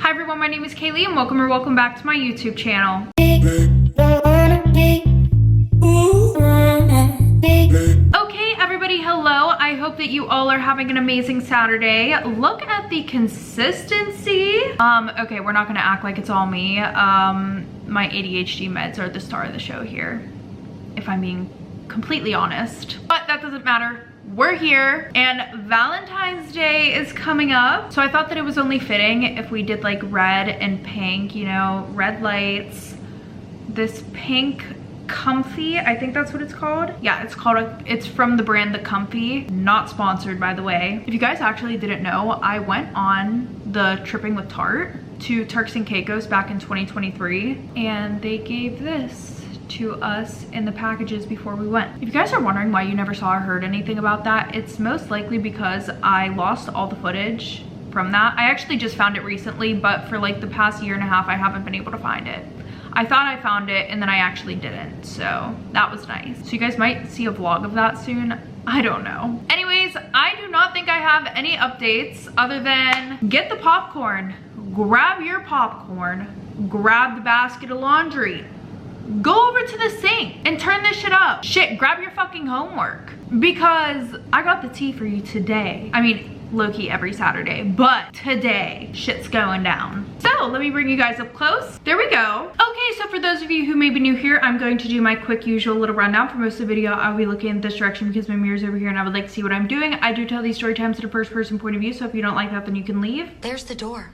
Hi everyone, my name is Kaylee and welcome back to my YouTube channel. Okay everybody, hello. I hope that you all are having an amazing Saturday. Look at the consistency. Okay, we're not gonna act like it's all me. My ADHD meds are the star of the show here, if I'm being completely honest. But that doesn't matter. We're here and Valentine's Day is coming up. So I thought that it was only fitting if we did like red and pink, you know, red lights. This pink comfy, I think that's what it's called. Yeah, it's from the brand The Comfy. Not sponsored, by the way. If you guys actually didn't know, I went on the Tripping with Tarte to Turks and Caicos back in 2023 and they gave this to us in the packages before we went. If you guys are wondering why you never saw or heard anything about that, it's most likely because I lost all the footage from that. I actually just found it recently, but for like the past year and a half, I haven't been able to find it. I thought I found it and then I actually didn't, so that was nice. So you guys might see a vlog of that soon. I don't know. Anyways, I do not think I have any updates other than get the popcorn, grab your popcorn, grab the basket of laundry, go over to the sink and turn this shit up. Shit, grab your fucking homework because I got the tea for you today. I mean, low-key every Saturday, but today shit's going down. So let me bring you guys up close. There we go. Okay, so for those of you who may be new here, I'm going to do my quick usual little rundown. For most of the video, I'll be looking in this direction because my mirror's over here and I would like to see what I'm doing. I do tell these story times at a first person point of view, so if you don't like that, then you can leave. There's the door.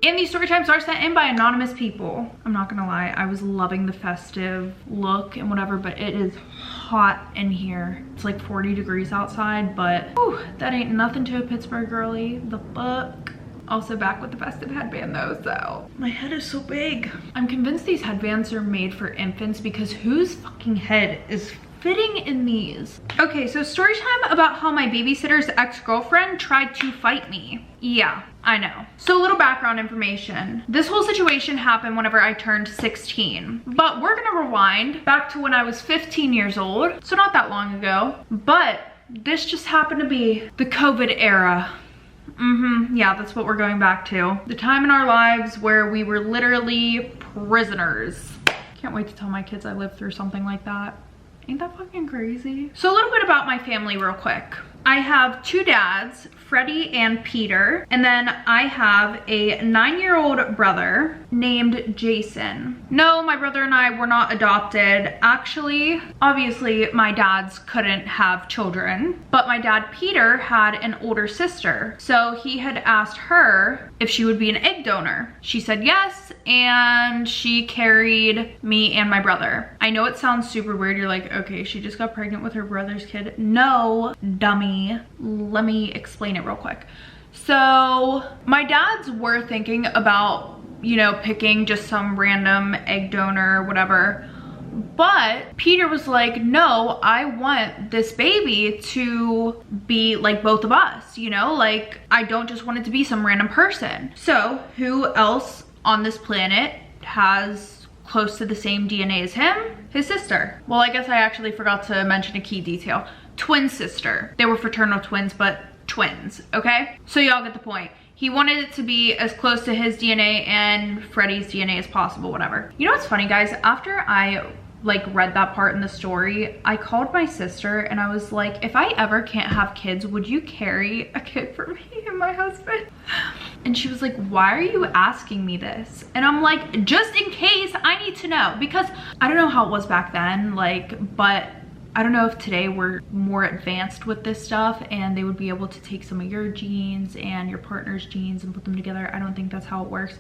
And these story times are sent in by anonymous people. I'm not gonna lie, I was loving the festive look and whatever, but it is hot in here. It's like 40 degrees outside, but whew, that ain't nothing to a Pittsburgh girly. The fuck? Also back with the festive headband though, so my head is so big. I'm convinced these headbands are made for infants because whose fucking head is fitting in these? Okay, so story time about how my babysitter's ex-girlfriend tried to fight me. Yeah, I know. So a little background information. This whole situation happened whenever I turned 16, but we're gonna rewind back to when I was 15 years old. So not that long ago, but this just happened to be the COVID era. Yeah, that's what we're going back to. The time in our lives where we were literally prisoners. Can't wait to tell my kids I lived through something like that. Ain't that fucking crazy? So a little bit about my family real quick. I have two dads, Freddie and Peter, and then I have a 9-year-old brother named Jason. No, my brother and I were not adopted. Actually, obviously my dads couldn't have children, but my dad Peter had an older sister. So he had asked her if she would be an egg donor. She said yes, and she carried me and my brother. I know it sounds super weird. You're like, okay, she just got pregnant with her brother's kid. No, dummy. Let me explain it real quick. So my dads were thinking about, you know, picking just some random egg donor or whatever, but Peter was like, no, I want this baby to be like both of us, you know, like I don't just want it to be some random person. So who else on this planet has close to the same DNA as him? His sister. Well, I guess I actually forgot to mention a key detail. Twin sister. They were fraternal twins, but twins, okay? So y'all get the point. He wanted it to be as close to his DNA and Freddie's DNA as possible, whatever. You know what's funny, guys? After I like read that part in the story, I called my sister and I was like, if I ever can't have kids, would you carry a kid for me and my husband? And she was like, why are you asking me this? And I'm like, just in case, I need to know. Because I don't know how it was back then, like, but I don't know if today we're more advanced with this stuff and they would be able to take some of your genes and your partner's genes and put them together. I don't think that's how it works.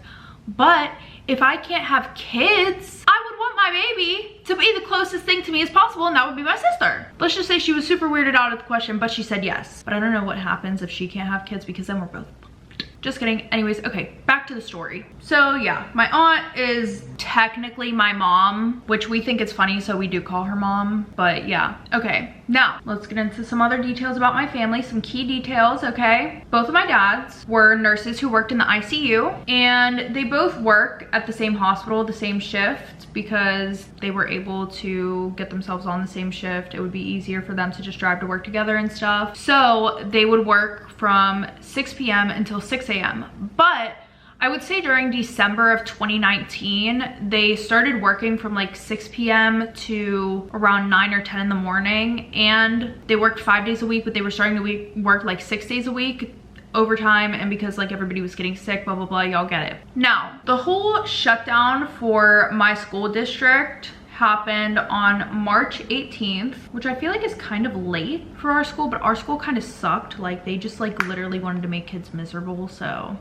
But if I can't have kids, I would want my baby to be the closest thing to me as possible, and that would be my sister. Let's just say she was super weirded out at the question, but she said yes. But I don't know what happens if she can't have kids because then we're both fucked. Just kidding. Anyways, okay, back back to the story. So yeah, my aunt is technically my mom, which we think is funny, so we do call her mom, but yeah. Okay, now let's get into some other details about my family, some key details, okay? Both of my dads were nurses who worked in the ICU, and they both work at the same hospital, the same shift, because they were able to get themselves on the same shift. It would be easier for them to just drive to work together and stuff. So they would work from 6 p.m. until 6 a.m. But I would say during December of 2019, they started working from like 6 p.m. to around 9 or 10 in the morning, and they worked 5 days a week, but they were starting to work like 6 days a week overtime, and because like everybody was getting sick, blah blah blah, y'all get it. Now, the whole shutdown for my school district happened on March 18th, which I feel like is kind of late for our school, but our school kind of sucked. Like they just like literally wanted to make kids miserable, so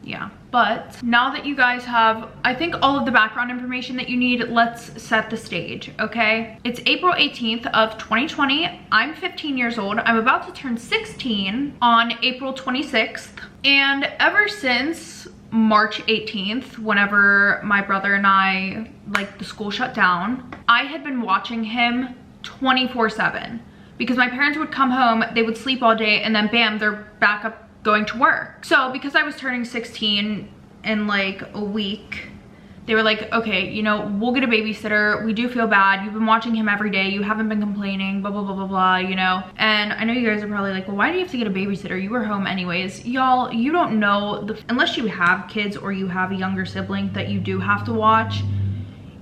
yeah. But now that you guys have, I think, all of the background information that you need, let's set the stage, okay? It's April 18th of 2020. I'm 15 years old. I'm about to turn 16 on April 26th. And ever since March 18th, whenever my brother and I, like, the school shut down, I had been watching him 24/7. Because my parents would come home, they would sleep all day, and then bam, they're back up going to work. So because I was turning 16 in like a week, they were like, okay, you know, we'll get a babysitter. We do feel bad. You've been watching him every day. You haven't been complaining, blah, blah, blah, blah, blah, you know? And I know you guys are probably like, well, why do you have to get a babysitter? You were home anyways. Y'all, you don't know, unless you have kids or you have a younger sibling that you do have to watch,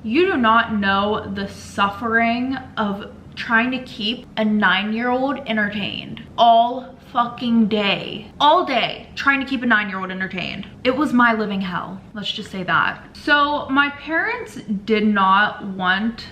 you do not know the suffering of trying to keep a 9-year-old entertained all fucking day, all day, trying to keep a 9-year-old entertained. It was my living hell, let's just say that. So my parents did not want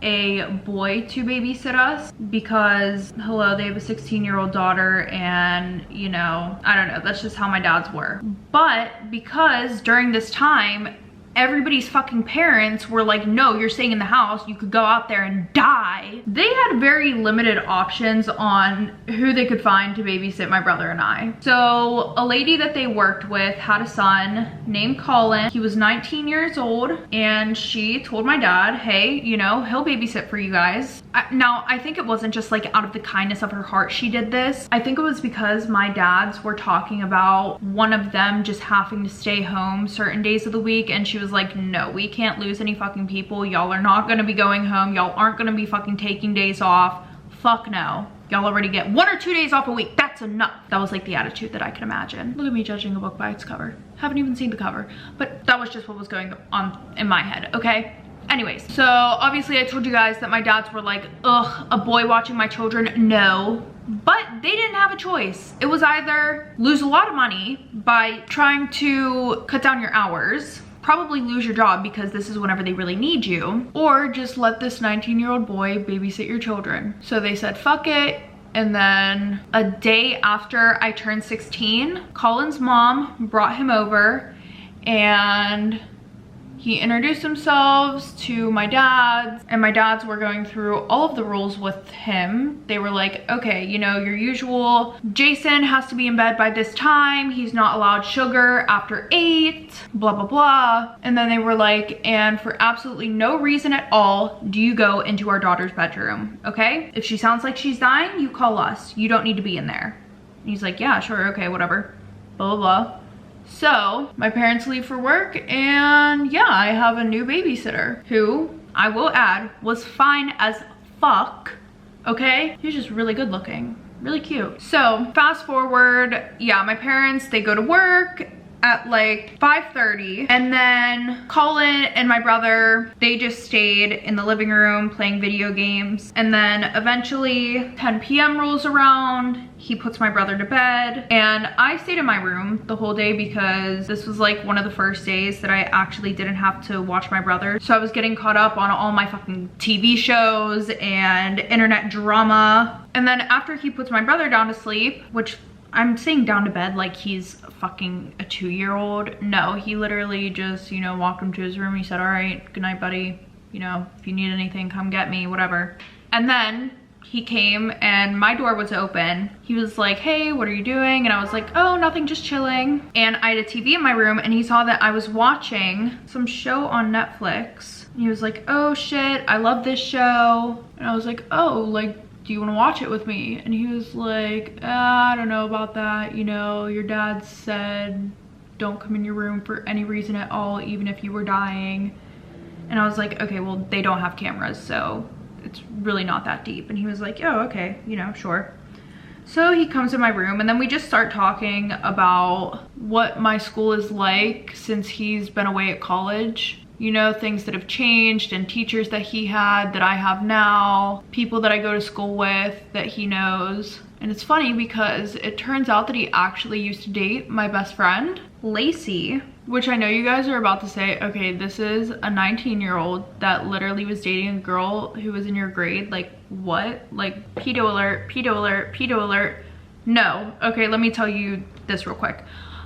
a boy to babysit us because, hello, they have a 16-year-old daughter, and you know, I don't know, that's just how my dads were. But because during this time, everybody's fucking parents were like, no, you're staying in the house, you could go out there and die. They had very limited options on who they could find to babysit my brother and I. So a lady that they worked with had a son named Colin. He was 19 years old, and she told my dad, hey, you know, he'll babysit for you guys. Now, I think it wasn't just like out of the kindness of her heart she did this. I think it was because my dads were talking about one of them just having to stay home certain days of the week, and she was like, no, we can't lose any fucking people. Y'all are not gonna be going home. Y'all aren't gonna be fucking taking days off. Fuck no. Y'all already get 1 or 2 days off a week. That's enough. That was like the attitude that I can imagine. Look at me judging a book by its cover. Haven't even seen the cover, but that was just what was going on in my head, okay? Anyways, so obviously I told you guys that my dads were like, ugh, a boy watching my children, no. But they didn't have a choice. It was either lose a lot of money by trying to cut down your hours, probably lose your job because this is whenever they really need you, or just let this 19-year-old boy babysit your children. So they said, fuck it. And then a day after I turned 16, Colin's mom brought him over, and he introduced themselves to my dads, and my dads were going through all of the rules with him. They were like, okay, you know, your usual, Jason has to be in bed by this time. He's not allowed sugar after 8, blah, blah, blah. And then they were like, and for absolutely no reason at all, do you go into our daughter's bedroom, okay? If she sounds like she's dying, you call us. You don't need to be in there. And he's like, yeah, sure, okay, whatever, blah, blah, blah. So my parents leave for work, and yeah, I have a new babysitter who, I will add, was fine as fuck, okay? He's just really good looking, really cute. So fast forward, yeah, my parents, they go to work at like 5:30, and then Colin and my brother, they just stayed in the living room playing video games. And then eventually 10 p.m. rolls around, he puts my brother to bed, and I stayed in my room the whole day because this was like one of the first days that I actually didn't have to watch my brother. So I was getting caught up on all my fucking TV shows and internet drama. And then after he puts my brother down to sleep, which I'm saying down to bed like he's fucking a 2-year-old. No, he literally just, you know, walked him to his room. He said, all right, good night, buddy. You know, if you need anything, come get me, whatever. And then he came and my door was open. He was like, hey, what are you doing? And I was like, oh, nothing, just chilling. And I had a TV in my room and he saw that I was watching some show on Netflix. And he was like, oh shit, I love this show. And I was like, oh, like, do you want to watch it with me? And he was like, I don't know about that. You know, your dad said don't come in your room for any reason at all, even if you were dying. And I was like, okay, well, they don't have cameras, so it's really not that deep. And he was like, oh, okay, you know, sure. So he comes in my room and then we just start talking about what my school is like since he's been away at college. You know, things that have changed and teachers that he had that I have now, people that I go to school with that he knows. And it's funny because it turns out that he actually used to date my best friend, Lacey, which I know you guys are about to say, okay, this is a 19-year-old that literally was dating a girl who was in your grade. Like, what? Like, pedo alert, pedo alert, pedo alert. No. Okay, let me tell you this real quick.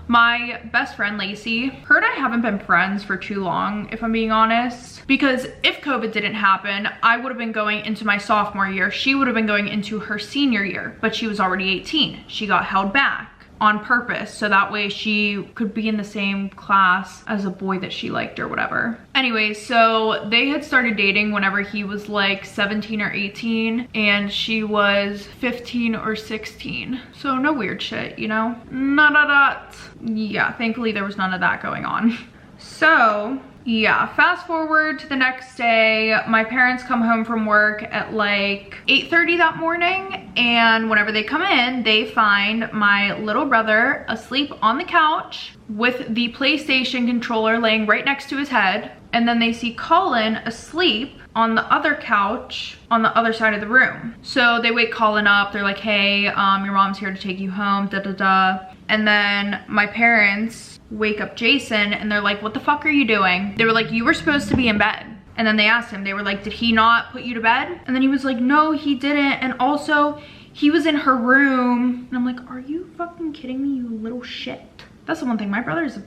My best friend Lacey, her and I haven't been friends for too long, if I'm being honest, because if COVID didn't happen, I would have been going into my sophomore year. She would have been going into her senior year, but she was already 18. She got held back on purpose so that way she could be in the same class as a boy that she liked or whatever. Anyway, so they had started dating whenever he was like 17 or 18 and she was 15 or 16. So no weird shit, you know? None of that. Yeah, thankfully there was none of that going on. So yeah, fast forward to the next day, my parents come home from work at like 8:30 that morning, and whenever they come in, they find my little brother asleep on the couch with the PlayStation controller laying right next to his head, and then they see Colin asleep on the other couch on the other side of the room. So they wake Colin up, they're like, hey, your mom's here to take you home, da da da. And then my parents wake up Jason and they're like, what the fuck are you doing? They were like, you were supposed to be in bed. And then they asked him, they were like, did he not put you to bed? And then he was like, no, he didn't. And also he was in her room. And I'm like, are you fucking kidding me, you little shit? That's the one thing, my brother's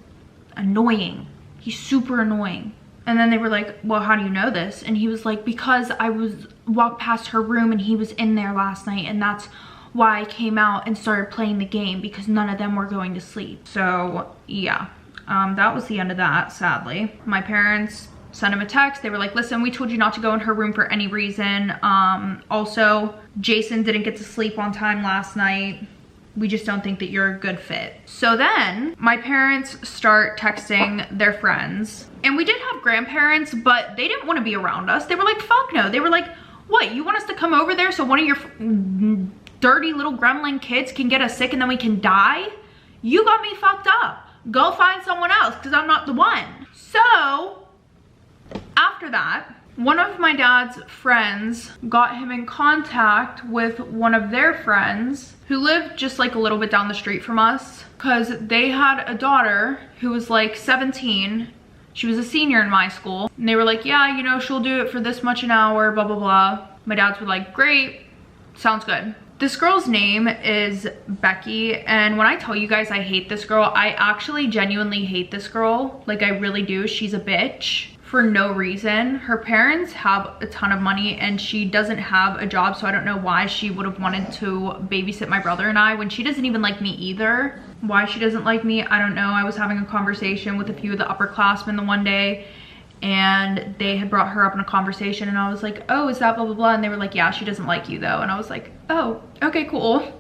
annoying. He's super annoying. And then they were like, well, how do you know this? And he was like, because I walked past her room and he was in there last night, and that's why I came out and started playing the game, because none of them were going to sleep. So yeah, that was the end of that, sadly. My parents sent him a text. They were like, listen, we told you not to go in her room for any reason. Also, Jason didn't get to sleep on time last night. We just don't think that you're a good fit. So then my parents start texting their friends, and we did have grandparents, but they didn't want to be around us. They were like, fuck no. They were like, what, you want us to come over there so one of your dirty little gremlin kids can get us sick and then we can die? You got me fucked up. Go find someone else, because I'm not the one. So after that, one of my dad's friends got him in contact with one of their friends who lived just like a little bit down the street from us, because they had a daughter who was like 17. She was a senior in my school. And they were like, yeah, you know, she'll do it for this much an hour, blah, blah, blah. My dads were like, great, sounds good. This girl's name is Becky, and when I tell you guys I hate this girl, I actually genuinely hate this girl. Like, I really do. She's a bitch for no reason. Her parents have a ton of money and she doesn't have a job, so I don't know why she would have wanted to babysit my brother and I when she doesn't even like me either. Why she doesn't like me, I don't know. I was having a conversation with a few of the upperclassmen the one day, and they had brought her up in a conversation, and I was like, oh, is that blah, blah, blah? And they were like, yeah, she doesn't like you though. And I was like, oh, okay, cool.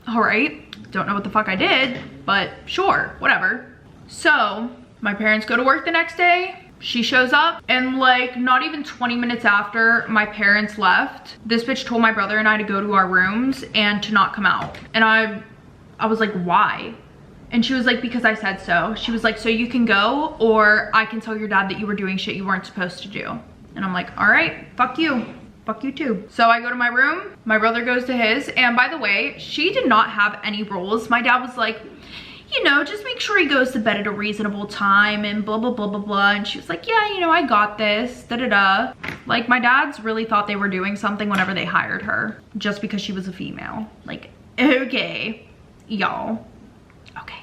All right. Don't know what the fuck I did, but sure, whatever. So my parents go to work the next day. She shows up, and like not even 20 minutes after my parents left, this bitch told my brother and I to go to our rooms and to not come out. And I was like, why? And she was like, because I said so. She was like, so you can go, or I can tell your dad that you were doing shit you weren't supposed to do. And I'm like, all right, fuck you. Fuck you too. So I go to my room, my brother goes to his, and by the way, she did not have any rules. My dad was like, you know, just make sure he goes to bed at a reasonable time and blah, blah, blah, blah, blah. And she was like, yeah, you know, I got this, da, da, da. Like, my dads really thought they were doing something whenever they hired her, just because she was a female. Like, okay, y'all. Okay,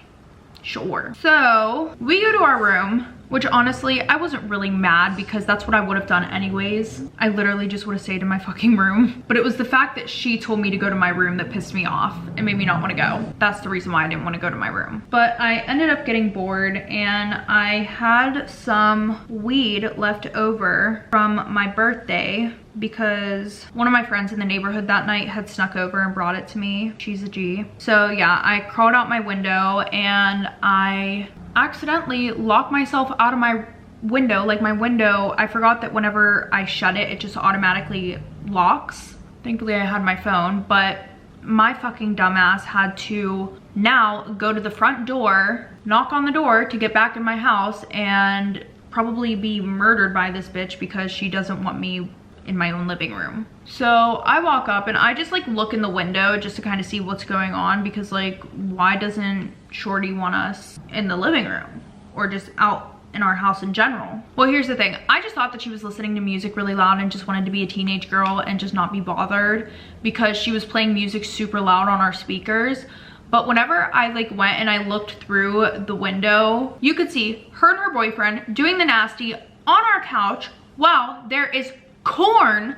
Sure. So we go to our room, which honestly, I wasn't really mad because that's what I would have done anyways. I literally just would have stayed in my fucking room. But it was the fact that she told me to go to my room that pissed me off and made me not want to go. That's the reason why I didn't want to go to my room. But I ended up getting bored and I had some weed left over from my birthday because one of my friends in the neighborhood that night had snuck over and brought it to me. She's a G. So yeah, I crawled out my window and I accidentally locked myself out of my window. Like my window, I forgot that whenever I shut it, it just automatically locks. Thankfully I had my phone, but my fucking dumbass had to now go to the front door, knock on the door to get back in my house and probably be murdered by this bitch because she doesn't want me in my own living room. So I walk up and I just like look in the window just to kind of see what's going on because like why doesn't Shorty want us in the living room or just out in our house in general? Well, here's the thing. I just thought that she was listening to music really loud and just wanted to be a teenage girl and just not be bothered because she was playing music super loud on our speakers. But whenever I like went and I looked through the window, you could see her and her boyfriend doing the nasty on our couch while there is corn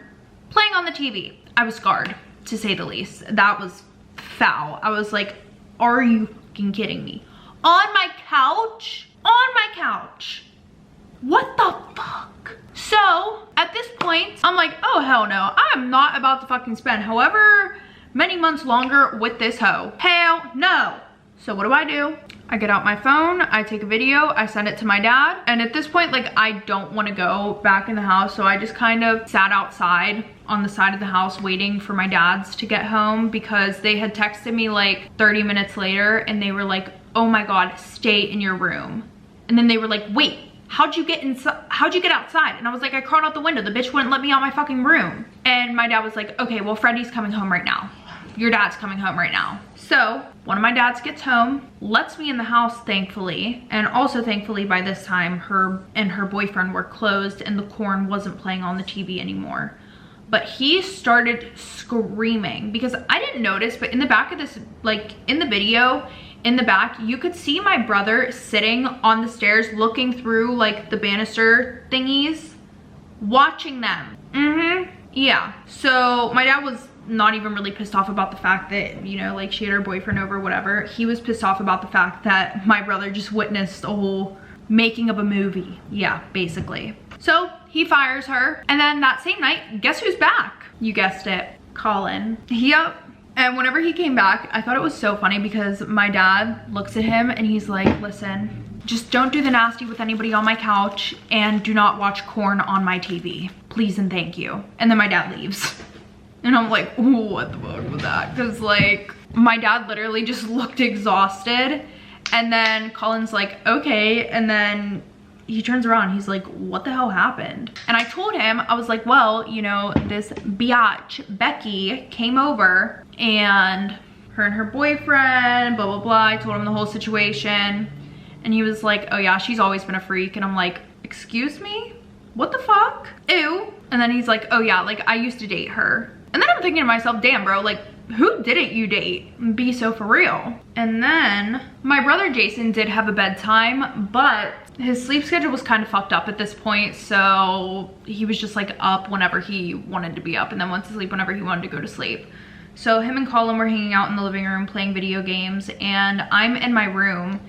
playing on the TV. I was scarred, to say the least. That was foul. I was like, are you fucking kidding me? On my couch? On my couch. What the fuck? So at this point, I'm like, oh hell no. I am not about to fucking spend however many months longer with this hoe. Hell no. So what do? I get out my phone, I take a video, I send it to my dad. And at this point, like, I don't want to go back in the house. So I just kind of sat outside on the side of the house waiting for my dads to get home because they had texted me like 30 minutes later and they were like, oh my God, stay in your room. And then they were like, wait, how'd you get inside? How'd you get outside? And I was like, I crawled out the window. The bitch wouldn't let me out my fucking room. And my dad was like, okay, well, Freddie's coming home right now. Your dad's coming home right now. So one of my dads gets home, lets me in the house, thankfully. And also thankfully by this time, her and her boyfriend were closed and the corn wasn't playing on the TV anymore. But he started screaming because I didn't notice, but in the back of this, like in the video, in the back, you could see my brother sitting on the stairs looking through like the banister thingies, watching them. Yeah, so my dad was not even really pissed off about the fact that, you know, like she had her boyfriend over, whatever. He was pissed off about the fact that my brother just witnessed a whole making of a movie. Yeah, basically. So he fires her. And then that same night, guess who's back? You guessed it, Colin. Yep. And whenever he came back, I thought it was so funny because my dad looks at him and he's like, listen, just don't do the nasty with anybody on my couch and do not watch corn on my TV. Please and thank you. And then my dad leaves. And I'm like, ooh, what the fuck was that? Because like, my dad literally just looked exhausted. And then Colin's like, okay. And then he turns around, he's like, what the hell happened? And I told him, I was like, well, you know, this biatch, Becky, came over and her boyfriend, blah, blah, blah. I told him the whole situation. And he was like, oh yeah, she's always been a freak. And I'm like, excuse me? What the fuck? Ew. And then he's like, oh yeah, like I used to date her. And then I'm thinking to myself, damn bro, like who didn't you date? Be so for real. And then my brother Jason did have a bedtime, but his sleep schedule was kind of fucked up at this point. So he was just like up whenever he wanted to be up and then went to sleep whenever he wanted to go to sleep. So him and Colin were hanging out in the living room playing video games and I'm in my room.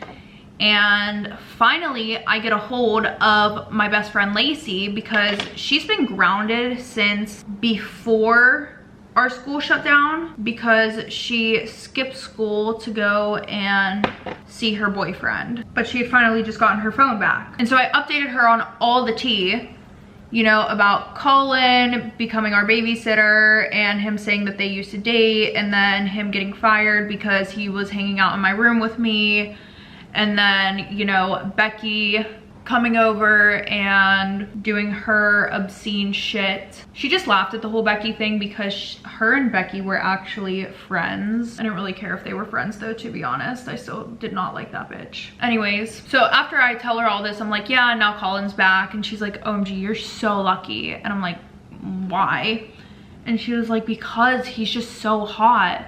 And finally I get a hold of my best friend Lacey because she's been grounded since before our school shut down because she skipped school to go and see her boyfriend. But she had finally just gotten her phone back. And so I updated her on all the tea, you know, about Colin becoming our babysitter and him saying that they used to date and then him getting fired because he was hanging out in my room with me. And then, you know, Becky coming over and doing her obscene shit. She just laughed at the whole Becky thing because her and Becky were actually friends. I didn't really care if they were friends though, to be honest. I still did not like that bitch. Anyways, so after I tell her all this, I'm like, yeah, now Colin's back. And she's like, OMG, you're so lucky. And I'm like, why? And she was like, because he's just so hot.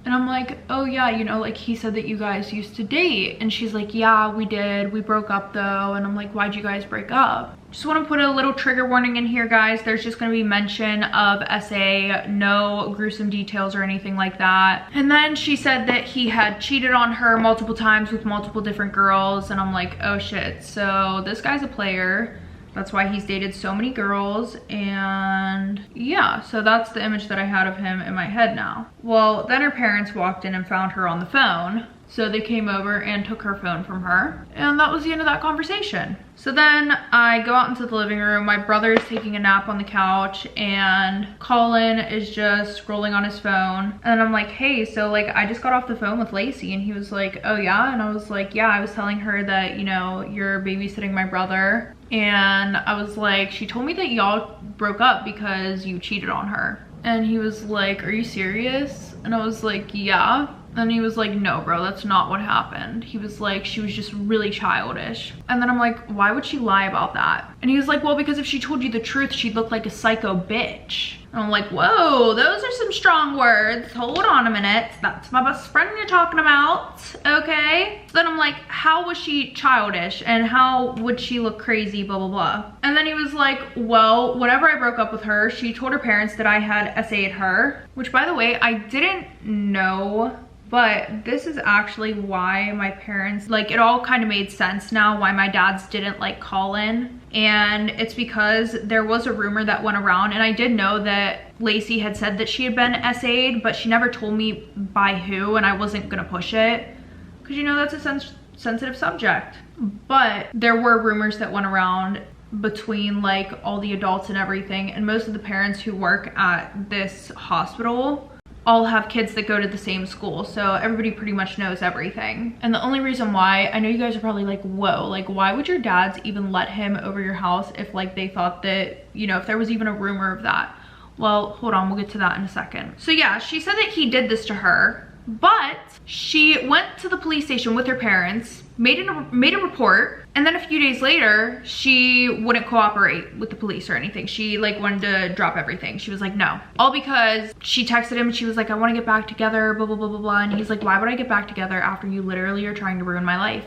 And I'm like, oh yeah, you know, like he said that you guys used to date. And she's like, yeah, we did. We broke up though. And I'm like, why'd you guys break up? Just want to put a little trigger warning in here, guys. There's just going to be mention of SA, no gruesome details or anything like that. And then she said that he had cheated on her multiple times with multiple different girls. And I'm like, oh shit. So this guy's a player. That's why he's dated so many girls. And yeah, so that's the image that I had of him in my head now. Well, then her parents walked in and found her on the phone. So they came over and took her phone from her. And that was the end of that conversation. So then I go out into the living room. My brother is taking a nap on the couch and Colin is just scrolling on his phone. And I'm like, hey, so like I just got off the phone with Lacey. And he was like, oh yeah? And I was like, yeah, I was telling her that, you know, you're babysitting my brother. And I was like, she told me that y'all broke up because you cheated on her. And he was like, are you serious? And I was like, yeah. And he was like, no, bro, that's not what happened. He was like, she was just really childish. And then I'm like, why would she lie about that? And he was like, well, because if she told you the truth, she'd look like a psycho bitch. And I'm like, whoa, those are some strong words. Hold on a minute. That's my best friend you're talking about, okay? So then I'm like, how was she childish? And how would she look crazy, blah, blah, blah. And then he was like, well, whenever I broke up with her, she told her parents that I had SA'd her. Which, by the way, I didn't know. But this is actually why my parents, like, it all kind of made sense now why my dads didn't like Colin. And it's because there was a rumor that went around, and I did know that Lacey had said that she had been SA'd, but she never told me by who, and I wasn't gonna push it because, you know, that's a sensitive subject. But there were rumors that went around between like all the adults and everything, and most of the parents who work at this hospital all have kids that go to the same school, so everybody pretty much knows everything. And the only reason why, I know you guys are probably like, whoa, like why would your dads even let him over your house if like they thought that, you know, if there was even a rumor of that? Well, hold on, we'll get to that in a second. So yeah, she said that he did this to her, but she went to the police station with her parents, made a report, and then a few days later, she wouldn't cooperate with the police or anything. She like wanted to drop everything. She was like, no. All because she texted him and she was like, I want to get back together, blah, blah, blah, blah, blah. And he's like, why would I get back together after you literally are trying to ruin my life?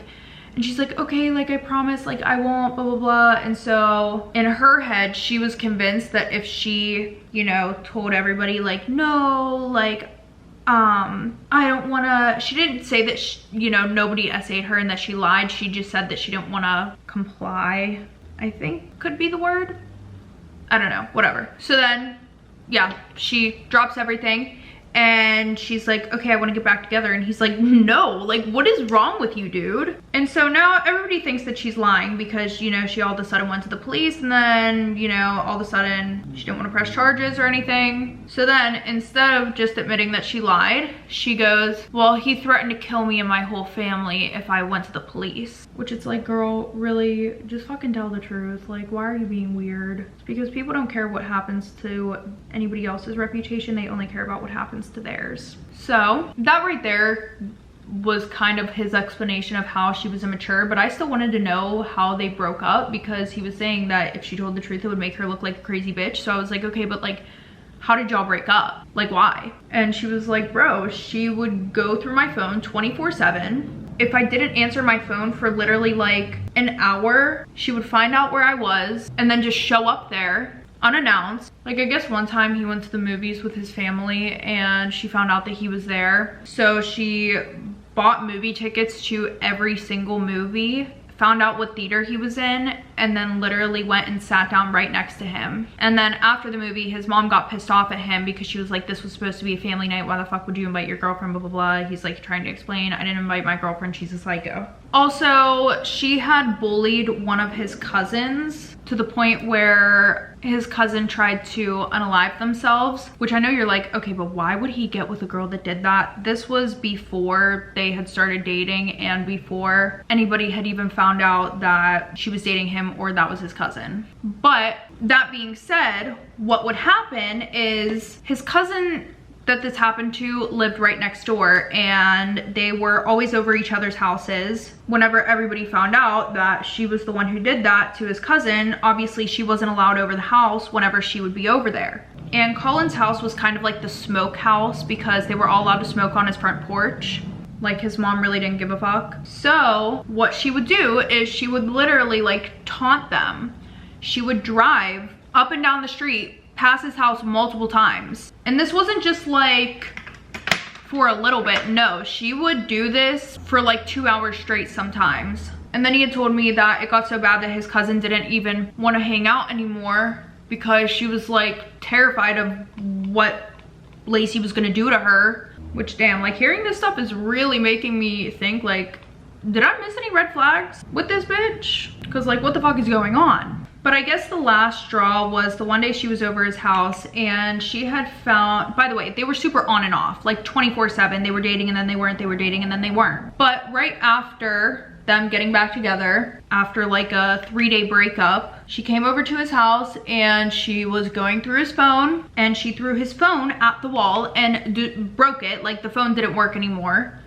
And she's like, okay, like I promise, like I won't, blah, blah, blah. And so in her head, she was convinced that if she, you know, told everybody like, no, like, I don't want to, she didn't say that, you know, nobody SA'd her and that she lied. She just said that she didn't want to comply, I think could be the word. I don't know, whatever. So then, yeah, she drops everything and she's like, okay, I want to get back together. And he's like, no, like what is wrong with you, dude? And so now everybody thinks that she's lying because, you know, she all of a sudden went to the police and then, you know, all of a sudden she didn't want to press charges or anything. So then instead of just admitting that she lied, she goes, well, he threatened to kill me and my whole family if I went to the police. Which it's like, girl, really, just fucking tell the truth. Like, why are you being weird? It's because people don't care what happens to anybody else's reputation. They only care about what happens to theirs. So that right there was kind of his explanation of how she was immature, but I still wanted to know how they broke up because he was saying that if she told the truth it would make her look like a crazy bitch. So I was like, okay, but like how did y'all break up? Like why? And she was like, bro, she would go through my phone 24/7. If I didn't answer my phone for literally like an hour, she would find out where I was and then just show up there unannounced. Like I guess one time he went to the movies with his family and she found out that he was there. So she bought movie tickets to every single movie, found out what theater he was in, and then literally went and sat down right next to him. And then after the movie, his mom got pissed off at him because she was like, this was supposed to be a family night. Why the fuck would you invite your girlfriend, blah, blah, blah. He's like trying to explain, I didn't invite my girlfriend, she's a psycho. Also, she had bullied one of his cousins to the point where his cousin tried to unalive themselves, which I know you're like, okay, but why would he get with a girl that did that? This was before they had started dating and before anybody had even found out that she was dating him or that was his cousin. But that being said, what would happen is his cousin that this happened to lived right next door and they were always over each other's houses. Whenever everybody found out that she was the one who did that to his cousin, obviously she wasn't allowed over the house whenever she would be over there. and Colin's house was kind of like the smoke house because they were all allowed to smoke on his front porch. Like, his mom really didn't give a fuck. So what she would do is she would literally like taunt them. She would drive up and down the street past his house multiple times. And this wasn't just like for a little bit. No, she would do this for like 2 hours straight sometimes. And then he had told me that it got so bad that his cousin didn't even want to hang out anymore because she was like terrified of what Lacey was gonna do to her. Which, damn, like, hearing this stuff is really making me think, like, did I miss any red flags with this bitch? Because, like, what the fuck is going on? But I guess the last straw was the one day she was over his house and she had found, by the way, they were super on and off, like 24/7. They were dating and then they weren't, they were dating and then they weren't. But right after them getting back together, after like a 3-day breakup, she came over to his house and she was going through his phone and she threw his phone at the wall and broke it. Like, the phone didn't work anymore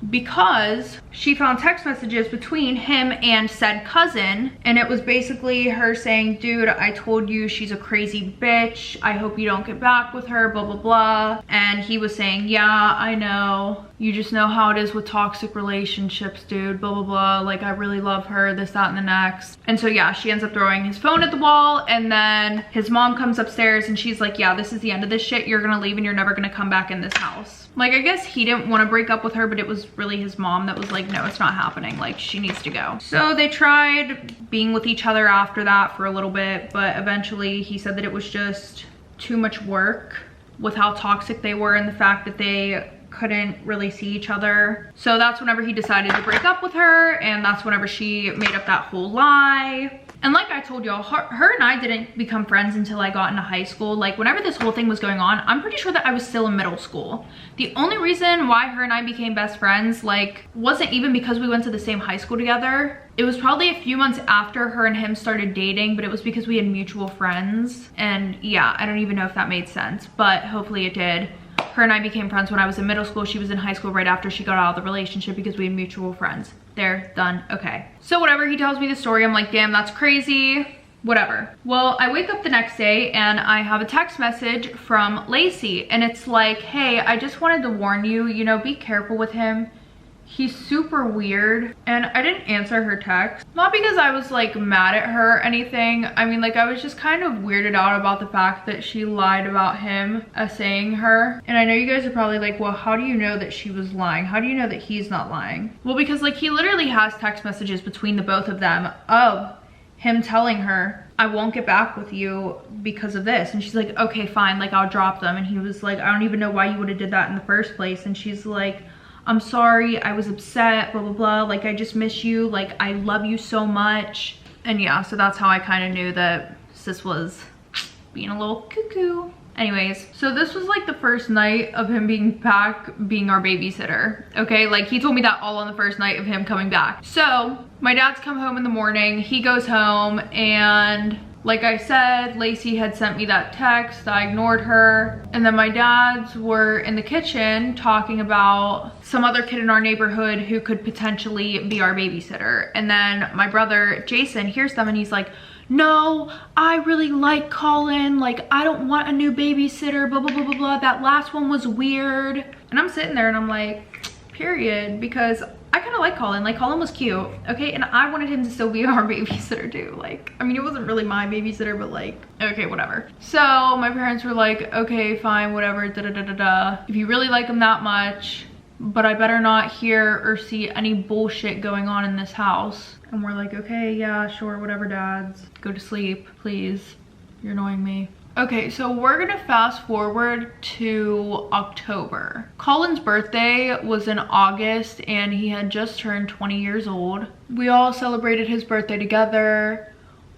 because she found text messages between him and said cousin, and it was basically her saying, dude, I told you she's a crazy bitch, I hope you don't get back with her, blah blah blah. And he was saying, yeah, I know, you just know how it is with toxic relationships, dude, blah blah blah, like, I really love her, this, that, and the next. And so yeah, she ends up throwing his phone at the wall, and then his mom comes upstairs and she's like, yeah, this is the end of this shit, you're gonna leave and you're never gonna come back in this house. Like, I guess he didn't want to break up with her, but it was really his mom that was like, no, it's not happening, like, she needs to go. So they tried being with each other after that for a little bit, but eventually he said that it was just too much work with how toxic they were and the fact that they couldn't really see each other. So that's whenever he decided to break up with her, and that's whenever she made up that whole lie. And like I told y'all, her and I didn't become friends until I got into high school. Like, whenever this whole thing was going on, I'm pretty sure that I was still in middle school. The only reason why her and I became best friends, like, wasn't even because we went to the same high school together. It was probably a few months after her and him started dating, but it was because we had mutual friends. And yeah, I don't even know if that made sense, but hopefully it did. Her and I became friends when I was in middle school. She was in high school right after she got out of the relationship because we had mutual friends. There, done, okay. So whatever, he tells me the story, I'm like, damn, that's crazy, whatever. Well, I wake up the next day and I have a text message from Lacey, and it's like, hey, I just wanted to warn you, you know, be careful with him. He's super weird. And I didn't answer her text, not because I was like mad at her or anything. I mean, like, I was just kind of weirded out about the fact that she lied about him saying her. And I know you guys are probably like, well, how do you know that she was lying? How do you know that he's not lying? Well, because like, he literally has text messages between the both of them of him telling her, I won't get back with you because of this. And she's like, okay, fine, like, I'll drop them. And he was like, I don't even know why you would have did that in the first place. And she's like, I'm sorry, I was upset, blah, blah, blah. Like, I just miss you. Like, I love you so much. And yeah, so that's how I kind of knew that sis was being a little cuckoo. Anyways, so this was like the first night of him being back, being our babysitter. Okay, like, he told me that all on the first night of him coming back. So my dad's come home in the morning, he goes home, and like I said, Lacey had sent me that text, I ignored her. And then my dads were in the kitchen talking about some other kid in our neighborhood who could potentially be our babysitter. And then my brother, Jason, hears them and he's like, no, I really like Colin. Like, I don't want a new babysitter, blah, blah, blah, blah, blah. That last one was weird. And I'm sitting there and I'm like, period, because I kind of like Colin. Like, Colin was cute, okay? And I wanted him to still be our babysitter too. Like, I mean, it wasn't really my babysitter, but like, okay, whatever. So my parents were like, okay, fine, whatever, da da da da da. If you really like him that much, but I better not hear or see any bullshit going on in this house. And we're like, okay, yeah, sure, whatever, dads. Go to sleep, please. You're annoying me. Okay, so we're gonna fast forward to October. Colin's birthday was in August and he had just turned 20 years old. We all celebrated his birthday together.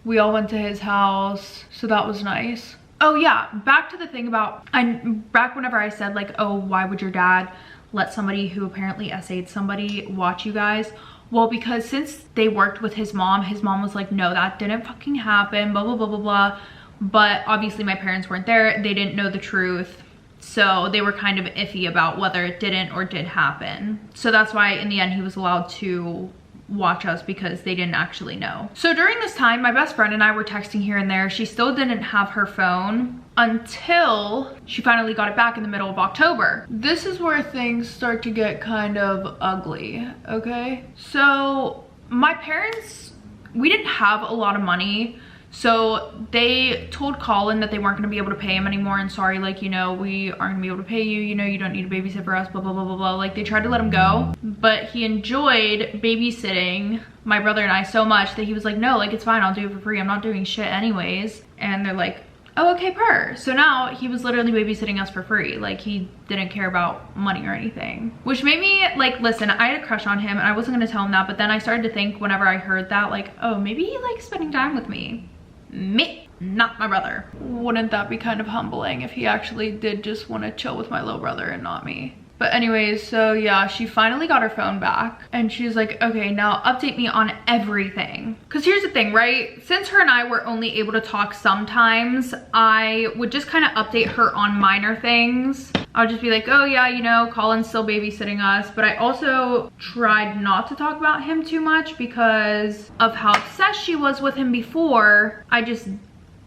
We all went to his house, so that was nice. Oh yeah, back to the thing about, back whenever I said like, oh, why would your dad let somebody who apparently SA'd somebody watch you guys? Well, because since they worked with his mom was like, no, that didn't fucking happen, blah, blah, blah, blah, blah. But obviously my parents weren't there. They didn't know the truth. So they were kind of iffy about whether it didn't or did happen. So that's why in the end he was allowed to watch us because they didn't actually know. So during this time, my best friend and I were texting here and there. She still didn't have her phone until she finally got it back in the middle of October. This is where things start to get kind of ugly, okay? So my parents, we didn't have a lot of money. So they told Colin that they weren't gonna be able to pay him anymore, and sorry, like, you know, we aren't gonna be able to pay you, you know, you don't need to babysit for us, blah, blah, blah, blah, blah. Like, they tried to let him go, but he enjoyed babysitting my brother and I so much that he was like, no, like, it's fine, I'll do it for free, I'm not doing shit anyways. And they're like, oh, okay, per. So now he was literally babysitting us for free. Like, he didn't care about money or anything, which made me like, listen, I had a crush on him and I wasn't gonna tell him that, but then I started to think whenever I heard that, like, oh, maybe he likes spending time with me. Me, not my brother. Wouldn't that be kind of humbling if he actually did just want to chill with my little brother and not me? But anyways, so yeah, she finally got her phone back and she's like, okay, now update me on everything. Because here's the thing, right? Since her and I were only able to talk sometimes, I would just kind of update her on minor things. I would just be like, oh yeah, you know, Colin's still babysitting us. But I also tried not to talk about him too much because of how obsessed she was with him before. I just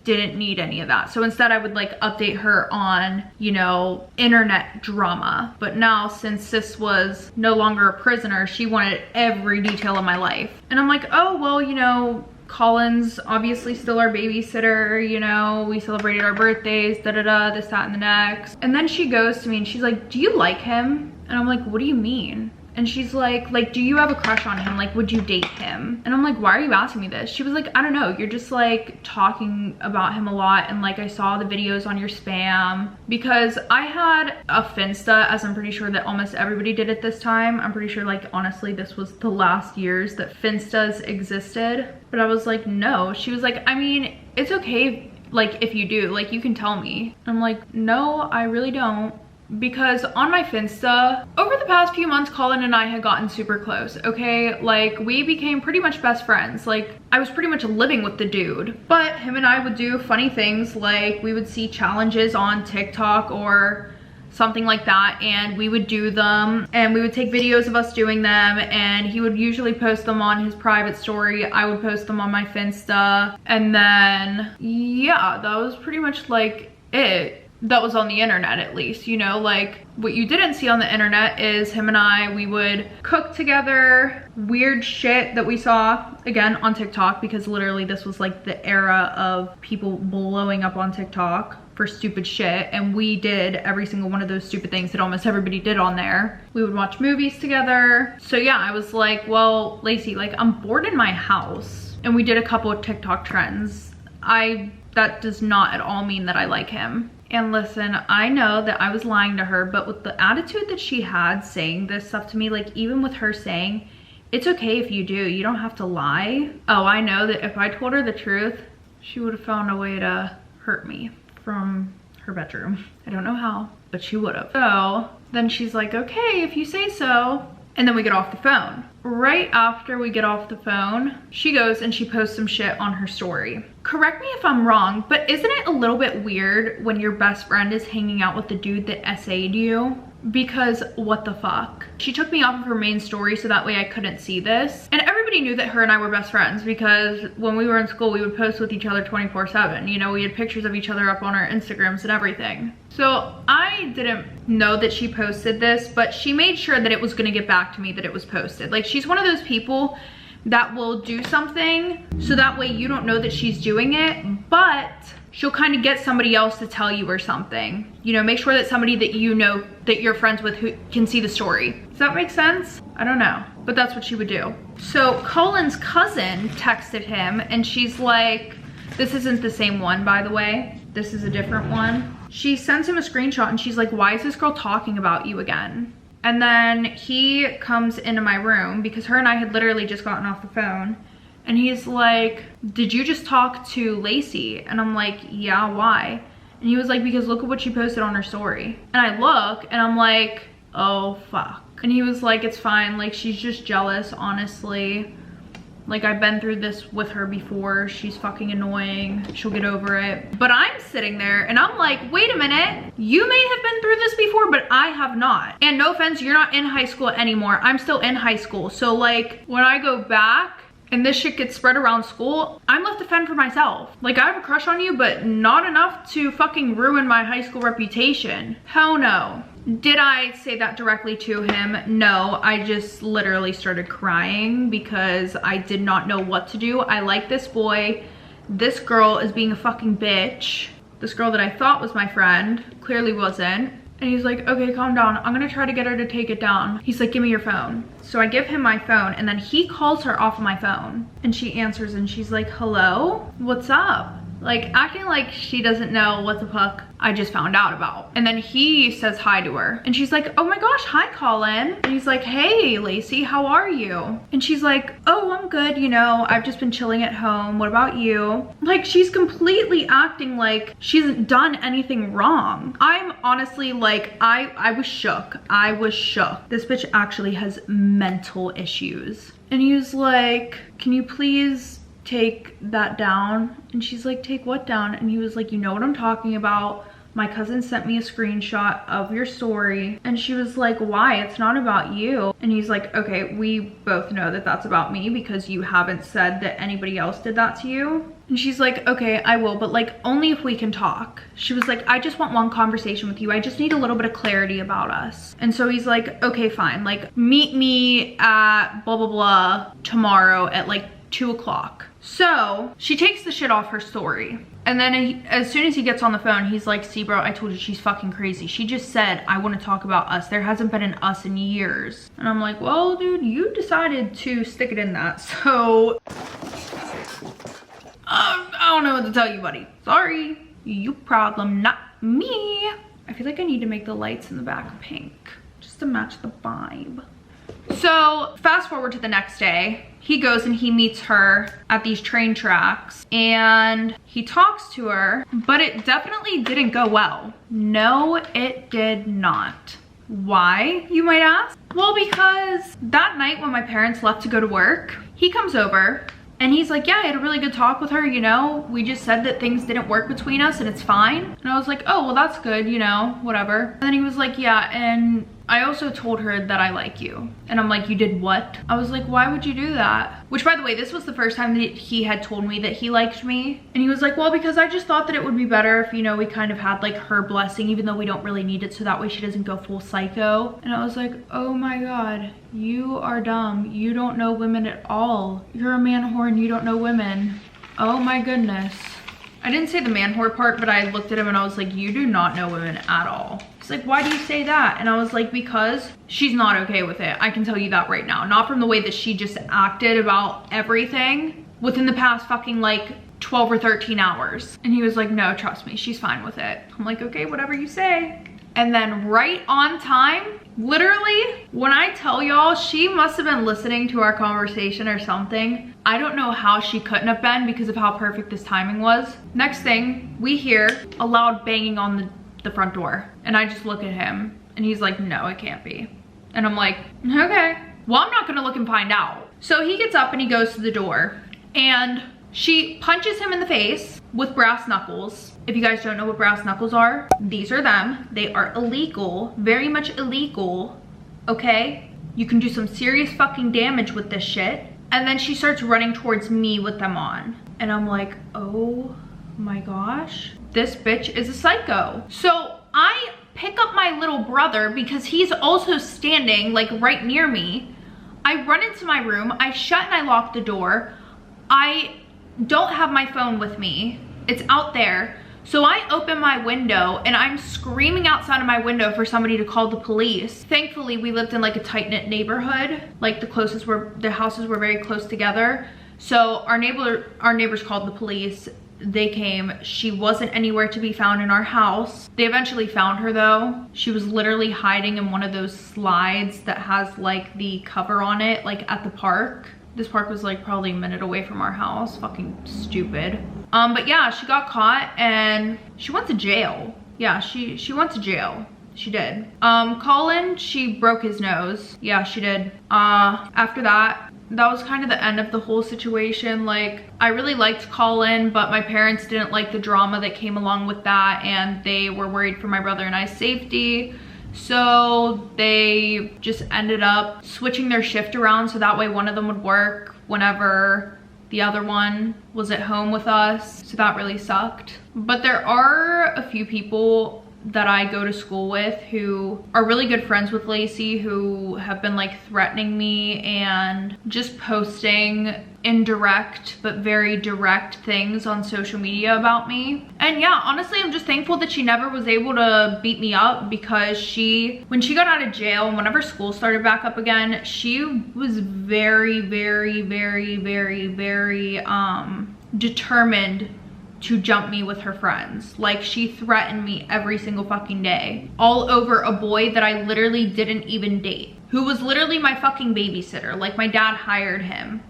didn't need any of that. So instead I would like update her on, you know, internet drama. But now since sis was no longer a prisoner, she wanted every detail of my life. And I'm like, oh, well, you know, Colin's obviously still our babysitter, you know, we celebrated our birthdays, da-da-da, this, that, and the next. And then she goes to me and she's like, do you like him? And I'm like, what do you mean? And she's like, do you have a crush on him? Like, would you date him? And I'm like, why are you asking me this? She was like, I don't know. You're just like talking about him a lot. And like, I saw the videos on your spam. Because I had a Finsta, as I'm pretty sure that almost everybody did at this time. I'm pretty sure, like, honestly, this was the last years that Finstas existed. But I was like, no. She was like, I mean, it's okay, like, if you do. Like, you can tell me. I'm like, no, I really don't. Because on my Finsta, over the past few months, Colin and I had gotten super close, okay? Like, we became pretty much best friends. Like, I was pretty much living with the dude. But him and I would do funny things, like we would see challenges on TikTok or something like that, and we would do them, and we would take videos of us doing them, and he would usually post them on his private story. I would post them on my Finsta, and then, yeah, that was pretty much like it. That was on the internet, at least, you know. Like, what you didn't see on the internet is him and I, we would cook together, weird shit that we saw, again, on TikTok, because literally this was like the era of people blowing up on TikTok for stupid shit, and we did every single one of those stupid things that almost everybody did on there. We would watch movies together. So yeah, I was like, well, Lacey, like, I'm bored in my house. And we did a couple of TikTok trends. That does not at all mean that I like him. And listen, I know that I was lying to her, but with the attitude that she had saying this stuff to me, like, even with her saying, it's okay if you do, you don't have to lie. Oh, I know that if I told her the truth, she would have found a way to hurt me from her bedroom. I don't know how, but she would have. So then she's like, okay, if you say so. And then we get off the phone. Right after we get off the phone, she goes and she posts some shit on her story. Correct me if I'm wrong, but isn't it a little bit weird when your best friend is hanging out with the dude that essayed you? Because what the fuck? She took me off of her main story so that way I couldn't see this. And everybody knew that her and I were best friends because when we were in school, we would post with each other 24/7. You know, we had pictures of each other up on our Instagrams and everything. So I didn't know that she posted this, but she made sure that it was gonna get back to me that it was posted. Like, she's one of those people that will do something so that way you don't know that she's doing it, but she'll kind of get somebody else to tell you or something. You know, make sure that somebody that you know that you're friends with who can see the story. Does that make sense? I don't know, but that's what she would do. So Colin's cousin texted him and she's like, this isn't the same one, by the way. This is a different one. She sends him a screenshot and she's like, why is this girl talking about you again? And then he comes into my room because her and I had literally just gotten off the phone. And he's like, did you just talk to Lacey? And I'm like, yeah, why? And he was like, because look at what she posted on her story. And I look and I'm like, oh fuck. And he was like, it's fine, like, she's just jealous, honestly. Like, I've been through this with her before. She's fucking annoying. She'll get over it. But I'm sitting there and I'm like, wait a minute. You may have been through this before, but I have not. And no offense, you're not in high school anymore. I'm still in high school. So like, when I go back and this shit gets spread around school, I'm left to fend for myself. Like, I have a crush on you, but not enough to fucking ruin my high school reputation. Hell no. Did I say that directly to him? No, I just literally started crying because I did not know what to do. I like this boy. This girl is being a fucking bitch. This girl that I thought was my friend clearly wasn't. And he's like, okay, calm down. I'm gonna try to get her to take it down. He's like, give me your phone. So I give him my phone and then he calls her off of my phone. And she answers and she's like, hello? What's up? Like, acting like she doesn't know what the fuck I just found out about. And then he says hi to her. And she's like, oh my gosh, hi, Colin. And he's like, hey, Lacey, how are you? And she's like, oh, I'm good, you know, I've just been chilling at home. What about you? Like, she's completely acting like she hasn't done anything wrong. I'm honestly like, I was shook. I was shook. This bitch actually has mental issues. And he was like, can you please take that down? And she's like, take what down? And he was like, you know what I'm talking about. My cousin sent me a screenshot of your story. And she was like, why? It's not about you. And he's like, okay, we both know that that's about me because you haven't said that anybody else did that to you. And she's like, okay, I will, but like only if we can talk. She was like, I just want one conversation with you. I just need a little bit of clarity about us. And so he's like, okay, fine. Like, meet me at blah, blah, blah tomorrow at like 2 o'clock. So she takes the shit off her story. And then as soon as he gets on the phone, he's like, see bro, I told you she's fucking crazy. She just said, I want to talk about us. There hasn't been an us in years. And I'm like, well, dude, you decided to stick it in that. So I don't know what to tell you, buddy. Sorry, you problem, not me. I feel like I need to make the lights in the back pink just to match the vibe. So fast forward to the next day, he goes and he meets her at these train tracks and he talks to her, but it definitely didn't go well. No, it did not. Why, you might ask? Well, because that night when my parents left to go to work, he comes over and he's like, yeah, I had a really good talk with her, you know, we just said that things didn't work between us and it's fine. And I was like, oh, well, that's good, you know, whatever. And then he was like, yeah, and I also told her that I like you. And I'm like, you did what? I was like, why would you do that? Which, by the way, this was the first time that he had told me that he liked me. And he was like, well, because I just thought that it would be better if, you know, we kind of had like her blessing, even though we don't really need it, so that way she doesn't go full psycho. And I was like, oh my God, you are dumb. You don't know women at all. You're a man whore and you don't know women. Oh my goodness. I didn't say the man whore part, but I looked at him and I was like, you do not know women at all. He's like, why do you say that? And I was like, because she's not okay with it. I can tell you that right now. Not from the way that she just acted about everything within the past fucking like 12 or 13 hours. And he was like, no, trust me, she's fine with it. I'm like, okay, whatever you say. And then right on time, literally, when I tell y'all, she must have been listening to our conversation or something. I don't know how she couldn't have been because of how perfect this timing was. Next thing, we hear a loud banging on the front door. And I just look at him and he's like, no, it can't be. And I'm like, okay, well, I'm not gonna look and find out. So he gets up and he goes to the door and she punches him in the face with brass knuckles. If you guys don't know what brass knuckles are, these are them. They are illegal, very much illegal, okay? You can do some serious fucking damage with this shit. And then she starts running towards me with them on. And I'm like, oh my gosh, this bitch is a psycho. So I pick up my little brother because he's also standing like right near me. I run into my room, I shut and I lock the door. I don't have my phone with me, it's out there. So I open my window and I'm screaming outside of my window for somebody to call the police. Thankfully, we lived in like a tight-knit neighborhood. Like the houses were very close together. So our neighbors called the police. They came. She wasn't anywhere to be found in our house. They eventually found her though. She was literally hiding in one of those slides that has like the cover on it, like at the park. This park was like probably a minute away from our house. Fucking stupid. But yeah, she got caught and she went to jail. Yeah, she went to jail. She did. Colin, she broke his nose. Yeah, she did. After that, that was kind of the end of the whole situation. Like, I really liked Colin, but my parents didn't like the drama that came along with that, and they were worried for my brother and I's safety. So they just ended up switching their shift around so that way one of them would work whenever the other one was at home with us. So that really sucked. But there are a few people that I go to school with who are really good friends with Lacey, who have been like threatening me and just posting indirect but very direct things on social media about me. And yeah, honestly, I'm just thankful that she never was able to beat me up, because when she got out of jail and whenever school started back up again, she was very determined to jump me with her friends. Like, she threatened me every single fucking day, all over a boy that I literally didn't even date, who was literally my fucking babysitter. Like, my dad hired him.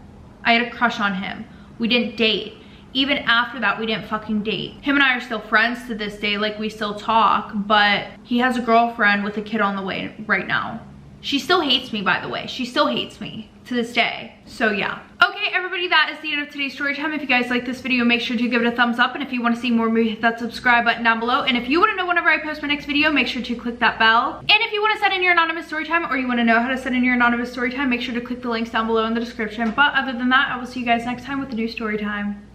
I had a crush on him. We didn't date. Even after that, we didn't fucking date. Him and I are still friends to this day. Like, we still talk, but he has a girlfriend with a kid on the way right now. She still hates me, by the way. She still hates me to this day. So yeah. Okay, everybody, that is the end of today's story time. If you guys like this video, make sure to give it a thumbs up. And if you want to see more, maybe hit that subscribe button down below. And if you want to know whenever I post my next video, make sure to click that bell. And if you want to set in your anonymous story time, or you want to know how to set in your anonymous story time, make sure to click the links down below in the description. But other than that, I will see you guys next time with a new story time.